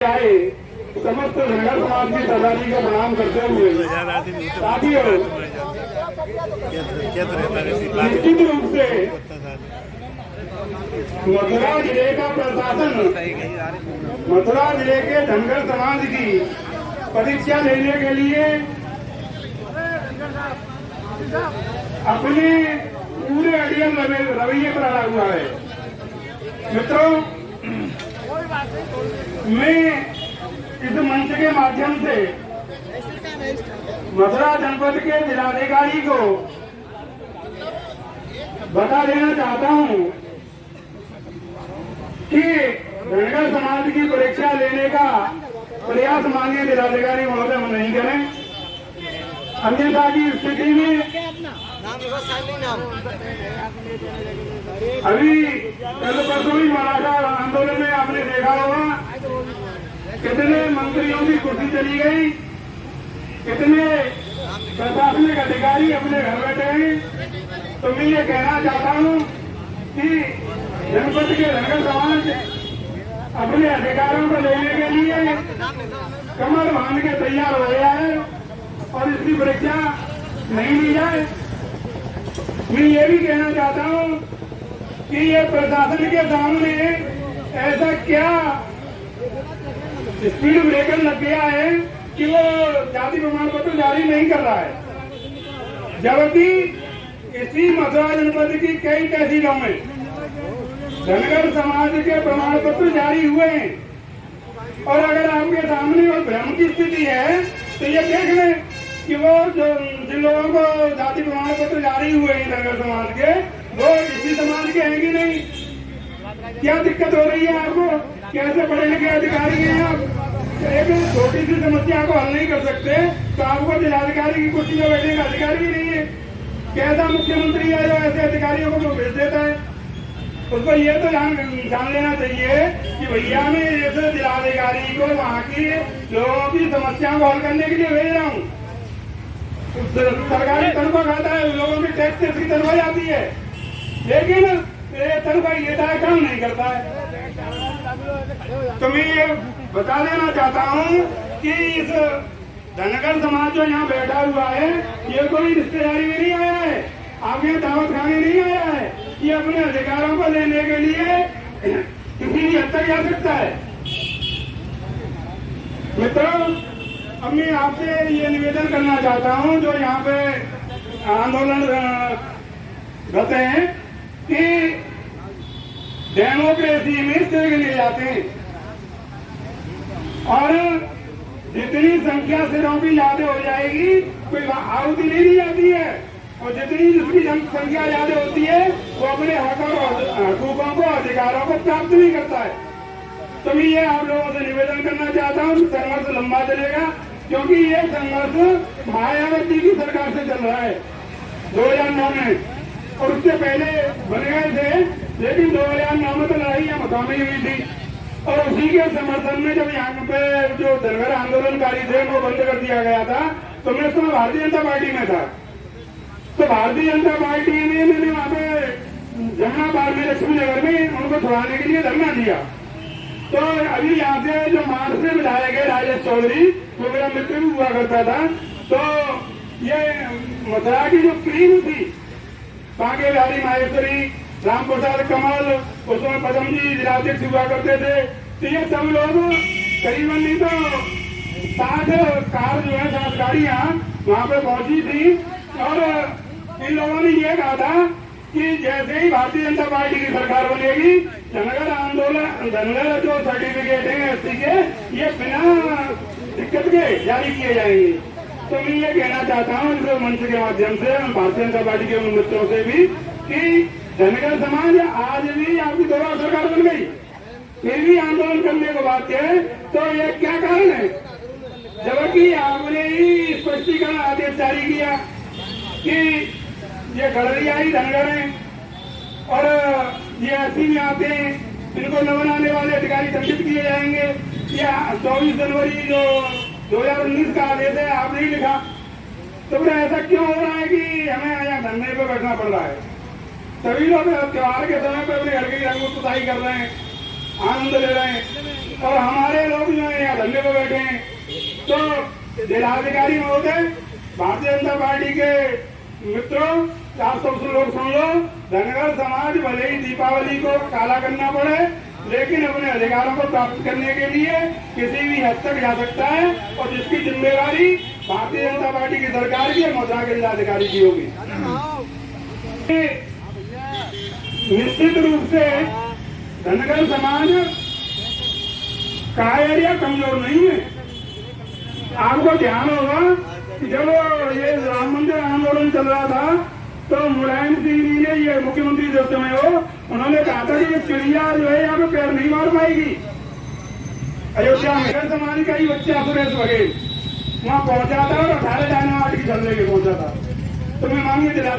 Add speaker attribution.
Speaker 1: आए समस्त धनगर समाज की सरदारी को प्रणाम करते हुए साथियों, निश्चित रूप से मथुरा जिले का प्रशासन मथुरा जिले के धनगर समाज की परीक्षा लेने के लिए अपने पूरे अड़ियल रवैये पर अड़ा हुआ है। मित्रों, मैं इस मंच के माध्यम से मथुरा जनपद के जिलाधिकारी को बता देना चाहता हूं कि धनगर समाज की परीक्षा लेने का प्रयास माननीय जिलाधिकारी महोदय नहीं करें, अन्यथा की स्थिति में अभी कल परसों ही मराठा आंदोलन में आपने देखा होगा कितने मंत्रियों की कुर्सी चली गई, कितने प्रशासनिक अधिकारी अपने घर बैठे हैं। तो मैं ये कहना चाहता हूँ कि जनपद के धनगर समाज अपने अधिकारों को लेने के लिए कमर बांध के तैयार हो गया है और इसकी परीक्षा नहीं ली जाए। मैं ये भी कहना चाहता हूँ कि ये प्रशासन के सामने ऐसा क्या स्पीड ब्रेकर लग गया है कि वो जाति प्रमाण पत्र जारी नहीं कर रहा है, जबकि इसी मथुरा जनपद की कई तहसीलों में धनगर समाज के प्रमाण पत्र जारी हुए हैं। और अगर आपके सामने वो भ्रम की स्थिति है तो ये देख लें कि वो जो जिन लोगों को जाति प्रमाण पत्र जारी हुए हैं धनगर समाज के, वो इसी समाज के हैं कि नहीं। क्या दिक्कत हो रही है आपको? कैसे पढ़े लिखे अधिकारी हैं आप? एक छोटी सी समस्या को हल नहीं कर सकते तो आपको जिलाधिकारी की कुर्सी में बैठने का अधिकार भी नहीं है। कैसा मुख्यमंत्री है जो ऐसे अधिकारियों को भेज देता है? उसको ये तो जान लेना चाहिए कि भैया मैं ऐसे जिलाधिकारी को वहाँ की लोगों की समस्याओं को हल करने के लिए भेज रहा हूँ। सरकारी तनख्वाह खाता है, लोगों की टैक्स से इसकी तनख्वाह आती है, लेकिन तनख्वाह लेता है, काम नहीं करता है। तो मैं ये बता देना चाहता हूँ कि इस धनगर समाज जो यहाँ बैठा हुआ है ये कोई रिश्तेदारी में नहीं आया है, आपके दावत खाने नहीं आया है। ये अपने अधिकारों को लेने के लिए किसी भी हद तक जा सकता है। मित्रों, अब मैं आपसे ये निवेदन करना चाहता हूँ जो यहाँ पे आंदोलन करते हैं कि डेमोक्रेसी में सिर गिने जाते हैं और जितनी संख्या सिरों की ज्यादा हो जाएगी कोई आहुति नहीं दी जाती है, और जितनी जिसकी संख्या ज्यादा होती है वो अपने हकों को अधिकारों को प्राप्त नहीं करता है। तो मैं ये आप लोगों से निवेदन करना चाहता हूँ, संघर्ष लंबा चलेगा क्योंकि ये संघर्ष मायावती की सरकार से चल रहा है 2009 में, और उससे पहले बन गए थे, लेकिन 2009 में तो लड़ाई यहाँ मथुरा में हुई थी। और उसी के समर्थन में जब यहाँ पे जो धनगर आंदोलनकारी थे वो बंद कर दिया गया था, तो मैं उस समय भारतीय जनता पार्टी में था। तो भारतीय जनता पार्टी ने मैंने वहाँ पे जमुना पार में लक्ष्मी नगर में उनको छुड़ाने के लिए धरना दिया। तो अभी यहाँ से जो मार्च से विधायक है राजेश चौधरी, वो मेरा मित्र भी हुआ करता था, तो ये मथुरा की जो क्रीम थी, बांके बिहारी माहेश्वरी, राम प्रसाद कमल, उसमें पदम जी जिलाध्यक्ष हुआ करते थे, तो ये सब लोग करीबन नहीं तो 60 कार जो है 60 गाड़ियां वहाँ पे पहुंची थी। और इन लोगों ने ये कहा था कि जैसे ही भारतीय जनता पार्टी की सरकार बनेगी, धनगर आंदोलन धनगर जो सर्टिफिकेट है एससी के, ये बिना दिक्कत के जारी किए जाएंगे। तो मैं ये कहना चाहता हूँ इस मंच के माध्यम से भारतीय जनता पार्टी के मित्रों से भी कि धनगर समाज आज भी आपकी दोबारा सरकार बन गई, फिर भी आंदोलन करने को बात है, तो ये क्या कारण है? जबकि आपने ही स्पष्टीकरण आदेश जारी किया कि ये गड़रियाई धनगर हैं और ये एससी में आते हैं, इनको न बनाने वाले अधिकारी दंडित किए जाएंगे। या 24 जनवरी जो 2019 का आदेश है आपने ही लिखा, तो फिर ऐसा क्यों हो रहा है कि हमें यहाँ धरने पे बैठना पड़ रहा है? सभी लोग त्योहार के समय पर अपने घर की रंग पुताई कर रहे हैं, आनंद ले रहे हैं और हमारे लोग जो है यहाँ धंधे पे बैठे हैं। तो जिलाधिकारी महोदय, भारतीय जनता पार्टी के मित्रों, 400 लोग सुन लो, धनगर समाज भले ही दीपावली को काला करना पड़े, लेकिन अपने अधिकारों को प्राप्त करने के लिए किसी भी हद तक जा सकता है और जिसकी जिम्मेवारी भारतीय जनता पार्टी की सरकार की और मथुरा के जिलाधिकारी की होगी। निश्चित रूप से धनगर समाज कायर या कमजोर नहीं है। आपको ध्यान होगा कि जब ये राम मंदिर आंदोलन चल रहा था तो मुलायम सिंह जी ने, ये मुख्यमंत्री जो समय हो, उन्होंने कहा था कि ये चिड़िया जो है यहाँ पे पैर नहीं मार पाएगी। अयोध्या में समाज का ही बच्चा सुरेश बघेल वहाँ पहुंचा था और 18 डायनामाइट की छल लेके पहुंचा था। तो मैं मांगे दिला